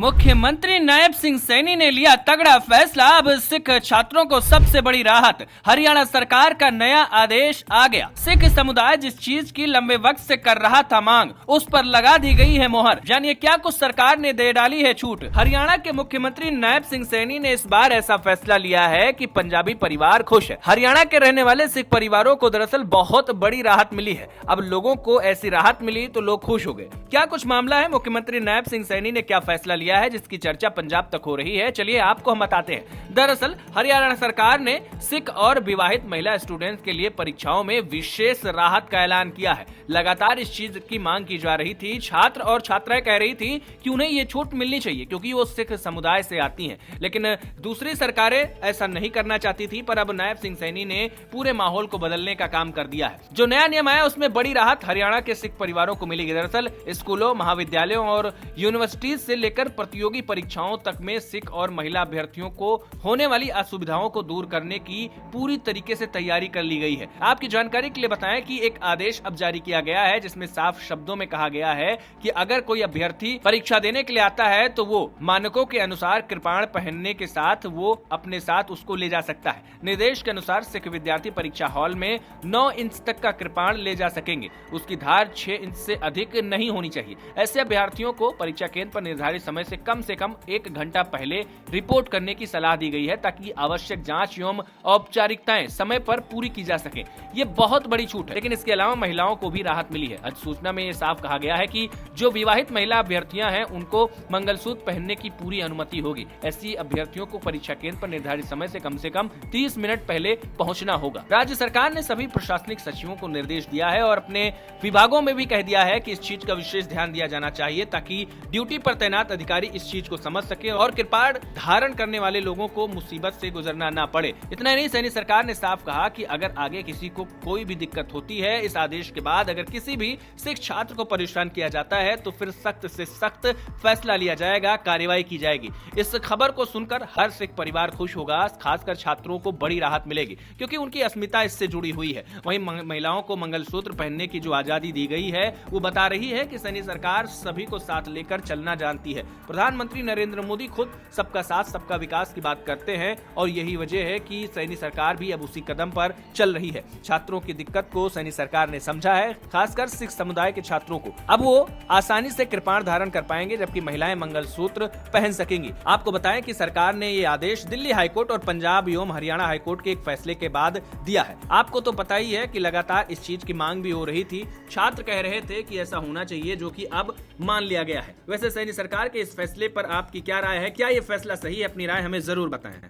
मुख्यमंत्री नायब सिंह सैनी ने लिया तगड़ा फैसला। अब सिख छात्रों को सबसे बड़ी राहत। हरियाणा सरकार का नया आदेश आ गया। सिख समुदाय जिस चीज की लंबे वक्त से कर रहा था मांग, उस पर लगा दी गई है मोहर। जानिए क्या कुछ सरकार ने दे डाली है छूट। हरियाणा के मुख्यमंत्री नायब सिंह सैनी ने इस बार ऐसा फैसला लिया है कि पंजाबी परिवार खुश है। हरियाणा के रहने वाले सिख परिवारों को दरअसल बहुत बड़ी राहत मिली है। अब लोगों को ऐसी राहत मिली तो लोग खुश हो गए। क्या कुछ मामला है, मुख्यमंत्री नायब सिंह सैनी ने क्या फैसला लिया है जिसकी चर्चा पंजाब तक हो रही है, चलिए आपको हम बताते हैं। दरअसल हरियाणा सरकार ने सिख और विवाहित महिला स्टूडेंट्स के लिए परीक्षाओं में विशेष राहत का ऐलान किया है। लगातार इस चीज की मांग की जा रही थी। छात्र और छात्राएं कह रही थी कि उन्हें ये छूट मिलनी चाहिए क्योंकि वो सिख समुदाय से आती हैं, लेकिन दूसरी सरकारें ऐसा नहीं करना चाहती थी। पर अब नायब सिंह सैनी ने पूरे माहौल को बदलने का काम कर दिया है। जो नया नियम आया उसमें बड़ी राहत हरियाणा के सिख परिवारों को मिलेगी। दरअसल स्कूलों, महाविद्यालयों और यूनिवर्सिटीज से लेकर प्रतियोगी परीक्षाओं तक में सिख और महिला अभ्यर्थियों को होने वाली असुविधाओं को दूर करने की पूरी तरीके से तैयारी कर ली गई है। आपकी जानकारी के लिए बताएं कि एक आदेश अब जारी किया गया है जिसमें साफ शब्दों में कहा गया है कि अगर कोई अभ्यर्थी परीक्षा देने के लिए आता है तो वो मानकों के अनुसार कृपाण पहनने के साथ वो अपने साथ उसको ले जा सकता है। निर्देश के अनुसार सिख विद्यार्थी परीक्षा हॉल में 9 इंच तक का कृपाण ले जा सकेंगे। उसकी धार 6 इंच से अधिक नहीं होनी चाहिए। ऐसे अभ्यर्थियों को परीक्षा केंद्र पर निर्धारित समय से कम 1 घंटा पहले रिपोर्ट करने की सलाह दी गई है ताकि आवश्यक जांच एवं औपचारिकताएं समय पर पूरी की जा सके। ये बहुत बड़ी छूट है, लेकिन इसके अलावा महिलाओं को भी राहत मिली है। अधिसूचना में ये साफ कहा गया है कि जो विवाहित महिला अभ्यर्थियां हैं उनको मंगलसूत्र पहनने की पूरी अनुमति होगी। ऐसी अभ्यर्थियों को परीक्षा केंद्र पर निर्धारित समय से कम 30 मिनट पहले पहुंचना होगा। राज्य सरकार ने सभी प्रशासनिक सचिवों को निर्देश दिया है और अपने विभागों में भी कह दिया है कि इस चीज का विशेष ध्यान दिया जाना चाहिए ताकि ड्यूटी पर तैनात अधिकारी इस चीज को समझ सके और कृपाण धारण करने वाले लोगों को मुसीबत से गुजरना ना पड़े। इतना नहीं, सैनी सरकार ने साफ कहा कि अगर आगे किसी को कोई भी दिक्कत होती है, इस आदेश के बाद अगर किसी भी सिख छात्र को परेशान किया जाता है तो फिर सख्त से सख्त फैसला लिया जाएगा, कार्रवाई की जाएगी। इस खबर को सुनकर हर सिख परिवार खुश होगा। खासकर छात्रों को बड़ी राहत मिलेगी क्योंकि उनकी अस्मिता इससे जुड़ी हुई है। वहीं महिलाओं को मंगलसूत्र पहनने की जो आजादी दी गई है वो बता रही है कि सैनी सरकार सभी को साथ लेकर चलना जानती है। प्रधानमंत्री नरेंद्र मोदी खुद सबका साथ सबका विकास की बात करते हैं और यही वजह है कि सैनी सरकार भी अब उसी कदम पर चल रही है। छात्रों की दिक्कत को सैनी सरकार ने समझा है, खासकर सिख समुदाय के छात्रों को। अब वो आसानी से कृपाण धारण कर पाएंगे जबकि महिलाएं मंगलसूत्र पहन सकेंगी। आपको बताएं कि सरकार ने ये आदेश दिल्ली हाईकोर्ट और पंजाब एवं हरियाणा हाईकोर्ट के एक फैसले के बाद दिया है। आपको तो पता ही है कि लगातार इस चीज की मांग भी हो रही थी। छात्र कह रहे थे कि ऐसा होना चाहिए, जो कि अब मान लिया गया है। वैसे सैनी सरकार के इस फैसले पर आपकी क्या राय है? क्या ये फैसला सही है? अपनी राय हमें जरूर बताएं।